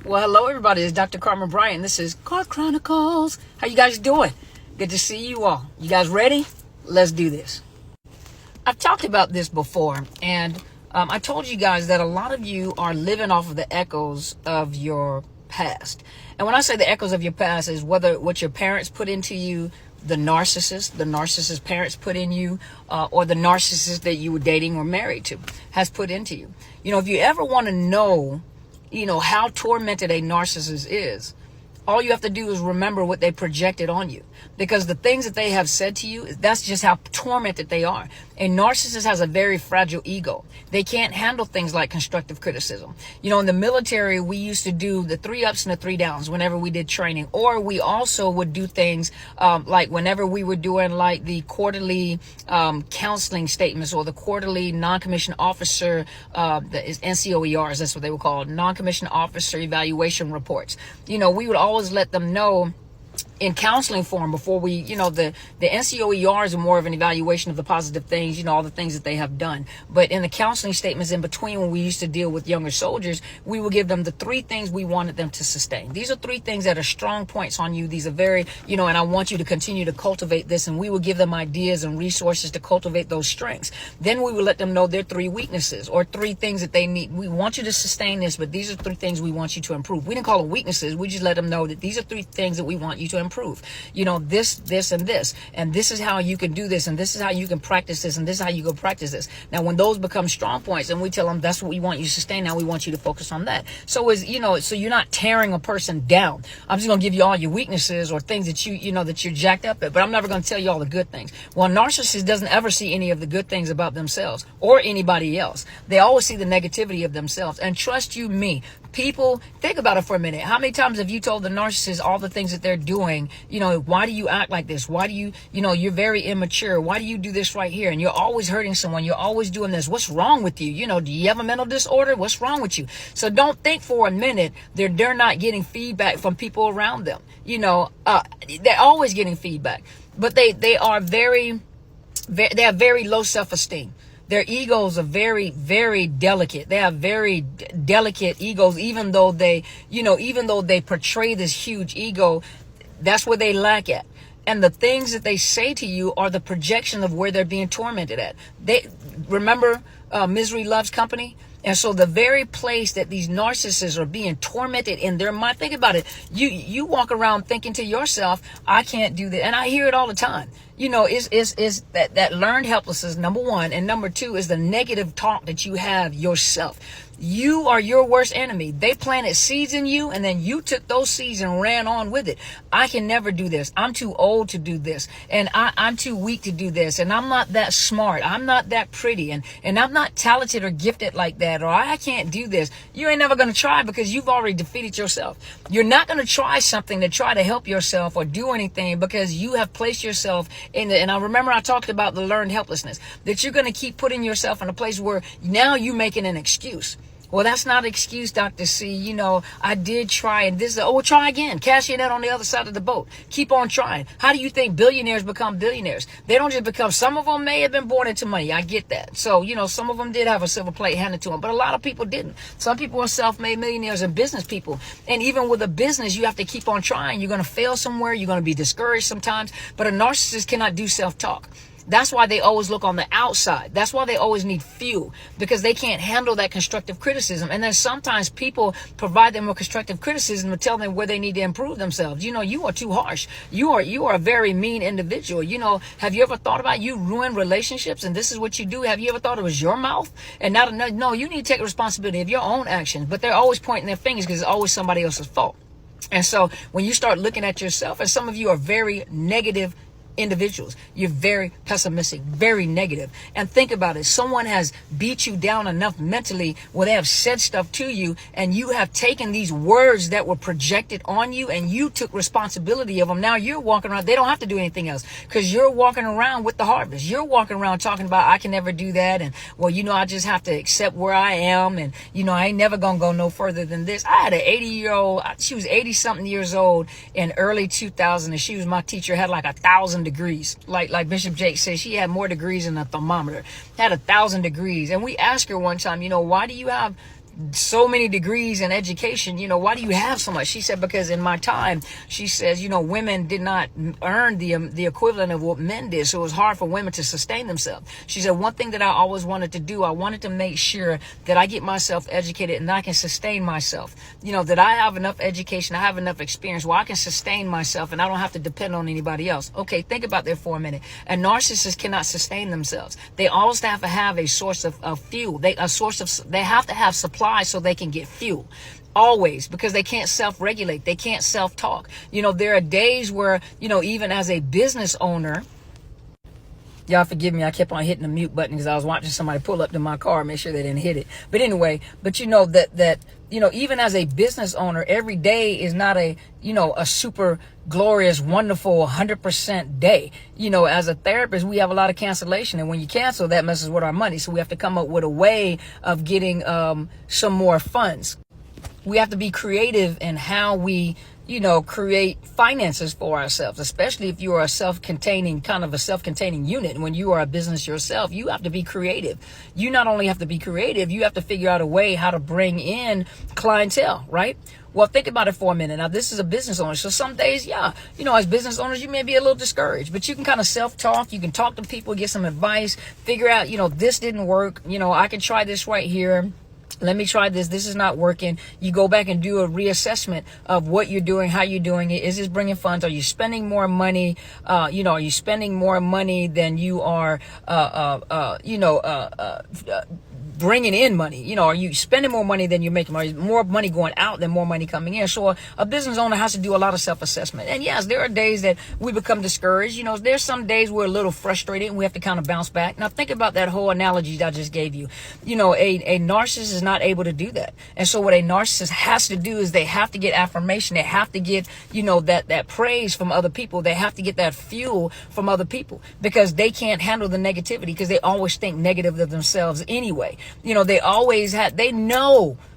Well, hello everybody. It's Dr. Carmen Bryant. This is Car Chronicles. How you guys doing? Good to see you all. You guys ready? Let's do this. I've talked about this before, and I told you guys that a lot of you are living off of the echoes of your past. And when I say the echoes of your past is whether what your parents put into you, the narcissist parents put in you, or the narcissist that you were dating or married to has put into you. You know, if you ever want to know, how tormented a narcissist is, all you have to do is remember what they projected on you. Because the things that they have said to you, that's just how tormented they are. A narcissist has a very fragile ego. They can't handle things like constructive criticism. In the military, we used to do the 3 ups and the 3 downs whenever we did training. Or we also would do things like whenever we were doing like the quarterly counseling statements or the quarterly non-commissioned officer, the NCOERs, that's what they were called, non-commissioned officer evaluation reports. We would always let them know in counseling form before we, the NCOERs are more of an evaluation of the positive things, all the things that they have done. But in the counseling statements in between, when we used to deal with younger soldiers, we would give them the 3 things we wanted them to sustain. These are 3 things that are strong points on you. These are very, and I want you to continue to cultivate this. And we would give them ideas and resources to cultivate those strengths. Then we would let them know their 3 weaknesses or 3 things that they need. We want you to sustain this, but these are 3 things we want you to improve. We didn't call them weaknesses. We just let them know that these are 3 things that we want you to improve. This, and this. And this is how you can do this. And this is how you can practice this. And this is how you go practice this. Now, when those become strong points and we tell them that's what we want you to sustain, now we want you to focus on that. So so you're not tearing a person down. I'm just going to give you all your weaknesses or things that that you're jacked up at, but I'm never going to tell you all the good things. Well, a narcissist doesn't ever see any of the good things about themselves or anybody else. They always see the negativity of themselves. And trust you me, people, think about it for a minute. How many times have you told the narcissist all the things that they're doing? Why do you act like this? Why do you, you're very immature. Why do you do this right here? And you're always hurting someone. You're always doing this. What's wrong with you? Do you have a mental disorder? What's wrong with you? So don't think for a minute they're not getting feedback from people around them. They're always getting feedback, but they have very low self-esteem. Their egos are very, very delicate. They have very delicate egos, even though they portray this huge ego. That's where they lack at. And the things that they say to you are the projection of where they're being tormented at. They remember misery loves company. And so the very place that these narcissists are being tormented in their mind, think about it. You walk around thinking to yourself, I can't do that. And I hear it all the time. Is that learned helplessness, number 1. And number 2 is the negative talk that you have yourself. You are your worst enemy. They planted seeds in you, and then you took those seeds and ran on with it. I can never do this. I'm too old to do this. And I'm too weak to do this. And I'm not that smart. I'm not that pretty. And I'm not talented or gifted like that. Or I can't do this. You ain't never going to try because you've already defeated yourself. You're not going to try something to try to help yourself or do anything because you have placed yourself in and I remember I talked about the learned helplessness, that you're going to keep putting yourself in a place where now you're making an excuse. Well, that's not an excuse, Dr. C. I did try, and this is, well, try again. Cash your net on the other side of the boat. Keep on trying. How do you think billionaires become billionaires? They don't just become, some of them may have been born into money. I get that. So, some of them did have a silver plate handed to them, but a lot of people didn't. Some people are self-made millionaires and business people. And even with a business, you have to keep on trying. You're going to fail somewhere. You're going to be discouraged sometimes, but a narcissist cannot do self-talk. That's why they always look on the outside. That's why they always need fuel, because they can't handle that constructive criticism. And then sometimes people provide them with constructive criticism to tell them where they need to improve themselves. You are too harsh. You are a very mean individual. Have you ever thought about you ruin relationships and this is what you do? Have you ever thought it was your mouth? And no, you need to take responsibility of your own actions, but they're always pointing their fingers because it's always somebody else's fault. And so when you start looking at yourself, and some of you are very negative individuals, you're very pessimistic, very negative. And think about it. Someone has beat you down enough mentally where they have said stuff to you, and you have taken these words that were projected on you and you took responsibility of them. Now you're walking around. They don't have to do anything else because you're walking around with the harvest. You're walking around talking about, I can never do that. And well, I just have to accept where I am. And, I ain't never going to go no further than this. I had an 80-year-old, she was 80 something years old in early 2000. And she was my teacher, had like 1,000 degrees. Like Bishop Jake says, she had more degrees than a thermometer, had 1,000 degrees. And we asked her one time, why do you have so many degrees in education, why do you have so much? She said, because in my time, she says, women did not earn the equivalent of what men did. So it was hard for women to sustain themselves. She said, one thing that I always wanted to do, I wanted to make sure that I get myself educated and I can sustain myself. That I have enough education, I have enough experience where I can sustain myself and I don't have to depend on anybody else. Okay, think about that for a minute. A narcissist cannot sustain themselves. They always have to have a source of fuel. They have to have supply so they can get fuel. Always, because they can't self-regulate. They can't self-talk. There are days where, even as a business owner, y'all forgive me, I kept on hitting the mute button because I was watching somebody pull up to my car, make sure they didn't hit it. But anyway, that even as a business owner, every day is not a super glorious, wonderful 100% day. As a therapist, we have a lot of cancellation, and when you cancel, that messes with our money. So we have to come up with a way of getting some more funds. We have to be creative in how we create finances for ourselves, especially if you are a self-containing unit. When you are a business yourself, you have to be creative. You not only have to be creative, you have to figure out a way how to bring in clientele, right? Well, think about it for a minute. Now, this is a business owner. So some days, as business owners, you may be a little discouraged, but you can kind of self-talk. You can talk to people, get some advice, figure out, this didn't work. I can try this right here. Let me try this. This is not working. You go back and do a reassessment of what you're doing, how you're doing it. Is this bringing funds? Are you spending more money? Are you spending more money than you are, bringing in money? Are you spending more money than you're making money? More money going out than more money coming in. So a business owner has to do a lot of self-assessment. And yes, there are days that we become discouraged. There's some days we're a little frustrated and we have to kind of bounce back. Now think about that whole analogy that I just gave you. A narcissist is not able to do that. And so what a narcissist has to do is they have to get affirmation. They have to get, that praise from other people. They have to get that fuel from other people because they can't handle the negativity because they always think negative of themselves anyway.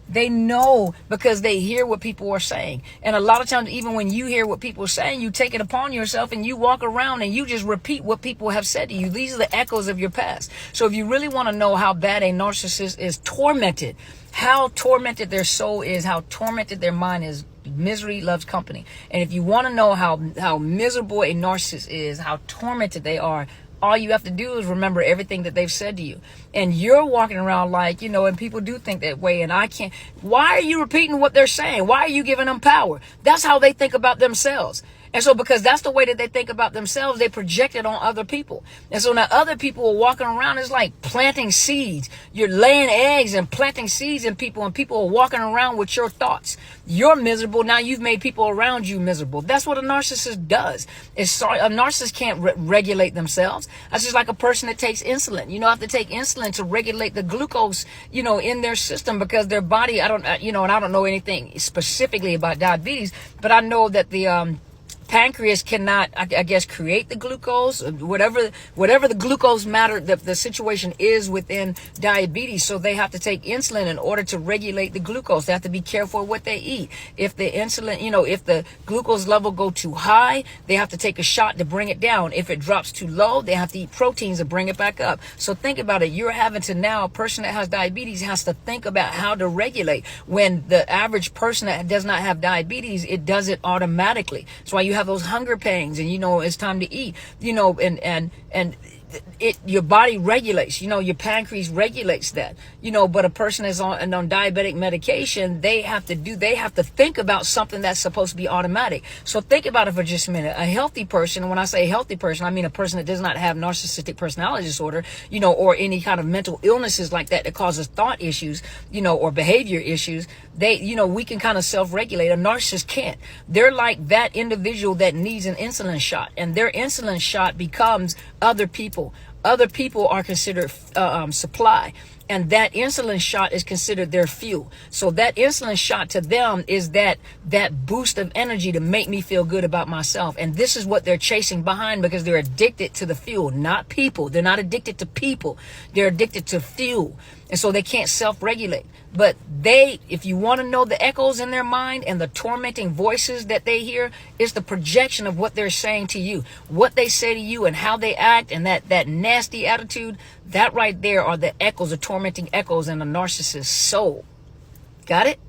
They know because they hear what people are saying. And a lot of times, even when you hear what people are saying, you take it upon yourself and you walk around and you just repeat what people have said to you. These are the echoes of your past. So if you really want to know how bad a narcissist is tormented, how tormented their soul is, how tormented their mind is, misery loves company. And if you want to know how miserable a narcissist is, how tormented they are, all you have to do is remember everything that they've said to you. And you're walking around like, and people do think that way. And I can't. Why are you repeating what they're saying? Why are you giving them power? That's how they think about themselves. And so because that's the way that they think about themselves, they project it on other people. And so now other people are walking around. It's like planting seeds. You're laying eggs and planting seeds in people, and people are walking around with your thoughts. You're miserable. Now you've made people around you miserable. That's what a narcissist does. A narcissist can't regulate themselves. That's just like a person that takes insulin. Have to take insulin to regulate the glucose, in their system because their body, and I don't know anything specifically about diabetes, but I know that the, pancreas cannot, I guess, create the glucose, whatever the glucose matter, the situation is within diabetes. So they have to take insulin in order to regulate the glucose. They have to be careful of what they eat. If the insulin, if the glucose level go too high, they have to take a shot to bring it down. If it drops too low, they have to eat proteins to bring it back up. So think about it. You're having to now, a person that has diabetes has to think about how to regulate. When the average person that does not have diabetes, it does it automatically. That's why you have those hunger pangs and it's time to eat, and your body regulates, your pancreas regulates that, but a person is on diabetic medication, they have to think about something that's supposed to be automatic. So think about it for just a minute. A healthy person, and when I say healthy person, I mean a person that does not have narcissistic personality disorder, or any kind of mental illnesses like that causes thought issues, or behavior issues. We can kind of self-regulate. A narcissist can't. They're like that individual that needs an insulin shot, and their insulin shot becomes other people. Other people are considered supply, and that insulin shot is considered their fuel. So that insulin shot to them is that boost of energy to make me feel good about myself. And this is what they're chasing behind because they're addicted to the fuel, not people. They're not addicted to people. They're addicted to fuel. And so they can't self-regulate. But if you want to know the echoes in their mind and the tormenting voices that they hear, it's the projection of what they're saying to you, what they say to you and how they act, and that nasty attitude, that right there are the echoes, the tormenting echoes in a narcissist's soul. Got it?